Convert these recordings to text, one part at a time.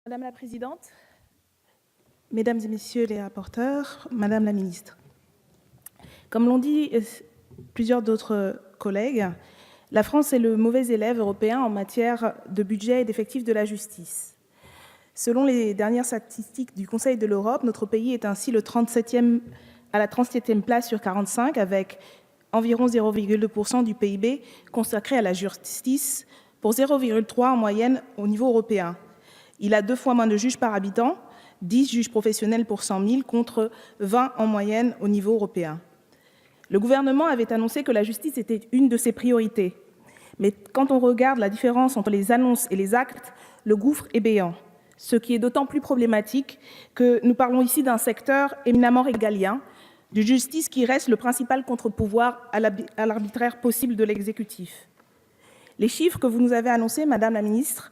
Madame la Présidente, Mesdames et Messieurs les rapporteurs, Madame la Ministre, comme l'ont dit plusieurs d'autres collègues, la France est le mauvais élève européen en matière de budget et d'effectifs de la justice. Selon les dernières statistiques du Conseil de l'Europe, notre pays est ainsi à la 37e place sur 45, avec environ 0,2% du PIB consacré à la justice, pour 0,3 en moyenne au niveau européen. Il a 2 fois moins de juges par habitant, 10 juges professionnels pour 100 000, contre 20 en moyenne au niveau européen. Le gouvernement avait annoncé que la justice était une de ses priorités. Mais quand on regarde la différence entre les annonces et les actes, le gouffre est béant. Ce qui est d'autant plus problématique que nous parlons ici d'un secteur éminemment régalien, de justice qui reste le principal contre-pouvoir à l'arbitraire possible de l'exécutif. Les chiffres que vous nous avez annoncés, Madame la Ministre,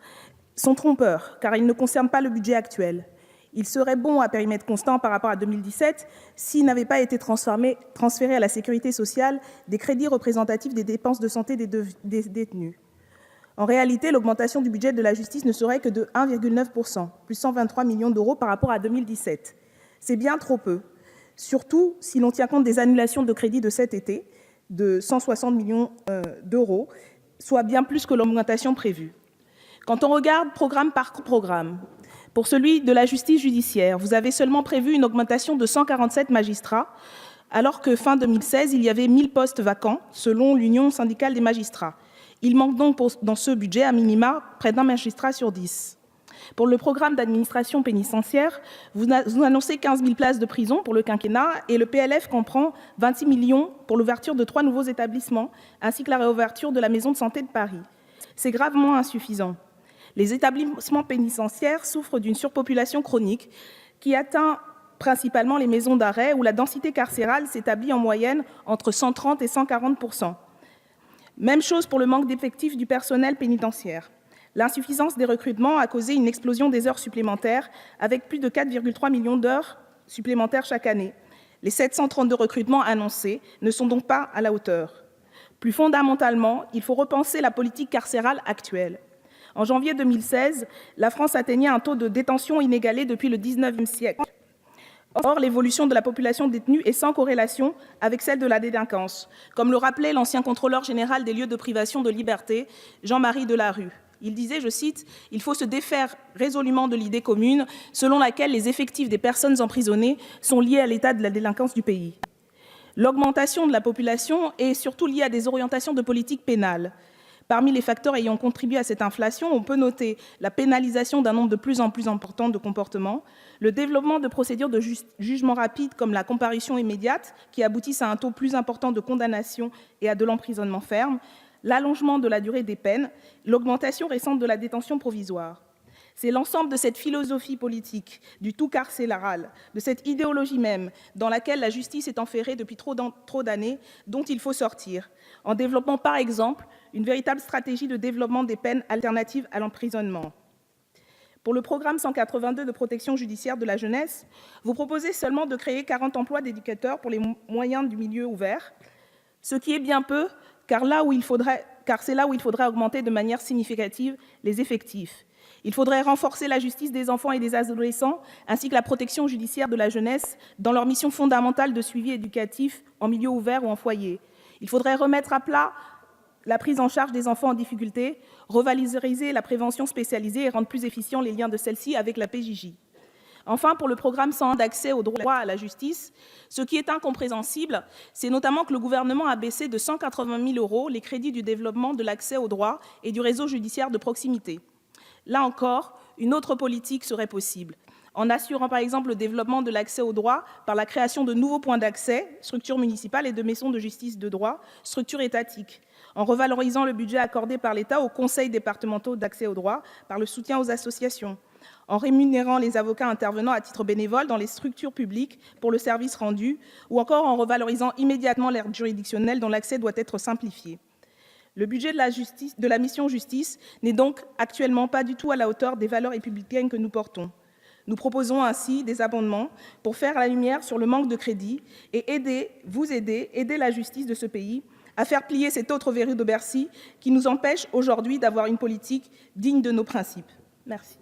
sont trompeurs, car ils ne concernent pas le budget actuel. Il serait bon à périmètre constant par rapport à 2017 s'il n'avait pas été transféré à la sécurité sociale des crédits représentatifs des dépenses de santé des détenus. En réalité, l'augmentation du budget de la justice ne serait que de 1,9%, plus 123 millions d'euros par rapport à 2017. C'est bien trop peu, surtout si l'on tient compte des annulations de crédits de cet été, de 160 millions d'euros, soit bien plus que l'augmentation prévue. Quand on regarde programme par programme, pour celui de la justice judiciaire, vous avez seulement prévu une augmentation de 147 magistrats, alors que fin 2016, il y avait 1000 postes vacants, selon l'Union syndicale des magistrats. Il manque donc dans ce budget, à minima, près d'un magistrat sur 10. Pour le programme d'administration pénitentiaire, vous annoncez 15 000 places de prison pour le quinquennat et le PLF comprend 26 millions pour l'ouverture de 3 nouveaux établissements, ainsi que la réouverture de la maison de santé de Paris. C'est gravement insuffisant. Les établissements pénitentiaires souffrent d'une surpopulation chronique qui atteint principalement les maisons d'arrêt où la densité carcérale s'établit en moyenne entre 130 et 140%. Même chose pour le manque d'effectifs du personnel pénitentiaire. L'insuffisance des recrutements a causé une explosion des heures supplémentaires avec plus de 4,3 millions d'heures supplémentaires chaque année. Les 732 recrutements annoncés ne sont donc pas à la hauteur. Plus fondamentalement, il faut repenser la politique carcérale actuelle. En janvier 2016, la France atteignait un taux de détention inégalé depuis le XIXe siècle. Or, l'évolution de la population détenue est sans corrélation avec celle de la délinquance, comme le rappelait l'ancien contrôleur général des lieux de privation de liberté, Jean-Marie Delarue. Il disait, je cite, « Il faut se défaire résolument de l'idée commune selon laquelle les effectifs des personnes emprisonnées sont liés à l'état de la délinquance du pays. L'augmentation de la population est surtout liée à des orientations de politique pénale. Parmi les facteurs ayant contribué à cette inflation, on peut noter la pénalisation d'un nombre de plus en plus important de comportements, le développement de procédures de jugement rapide comme la comparution immédiate, qui aboutissent à un taux plus important de condamnation et à de l'emprisonnement ferme, l'allongement de la durée des peines, l'augmentation récente de la détention provisoire. C'est l'ensemble de cette philosophie politique, du tout carcéral, de cette idéologie même dans laquelle la justice est enferrée depuis trop d'années, dont il faut sortir, en développant par exemple une véritable stratégie de développement des peines alternatives à l'emprisonnement. Pour le programme 182 de protection judiciaire de la jeunesse, vous proposez seulement de créer 40 emplois d'éducateurs pour les moyens du milieu ouvert, ce qui est bien peu, car c'est là où il faudrait augmenter de manière significative les effectifs. Il faudrait renforcer la justice des enfants et des adolescents, ainsi que la protection judiciaire de la jeunesse dans leur mission fondamentale de suivi éducatif en milieu ouvert ou en foyer. Il faudrait remettre à plat la prise en charge des enfants en difficulté, revaloriser la prévention spécialisée et rendre plus efficients les liens de celle-ci avec la PJJ. Enfin, pour le programme 101 d'accès au droit à la justice, ce qui est incompréhensible, c'est notamment que le gouvernement a baissé de 180 000 € les crédits du développement de l'accès au droit et du réseau judiciaire de proximité. Là encore, une autre politique serait possible, en assurant par exemple le développement de l'accès au droit par la création de nouveaux points d'accès, structures municipales et de maisons de justice de droit, structures étatiques, en revalorisant le budget accordé par l'État aux conseils départementaux d'accès au droit par le soutien aux associations, en rémunérant les avocats intervenant à titre bénévole dans les structures publiques pour le service rendu, ou encore en revalorisant immédiatement l'aide juridictionnelle dont l'accès doit être simplifié. Le budget de la mission justice n'est donc actuellement pas du tout à la hauteur des valeurs républicaines que nous portons. Nous proposons ainsi des amendements pour faire la lumière sur le manque de crédit et aider la justice de ce pays à faire plier cet autre verrou de Bercy qui nous empêche aujourd'hui d'avoir une politique digne de nos principes. Merci.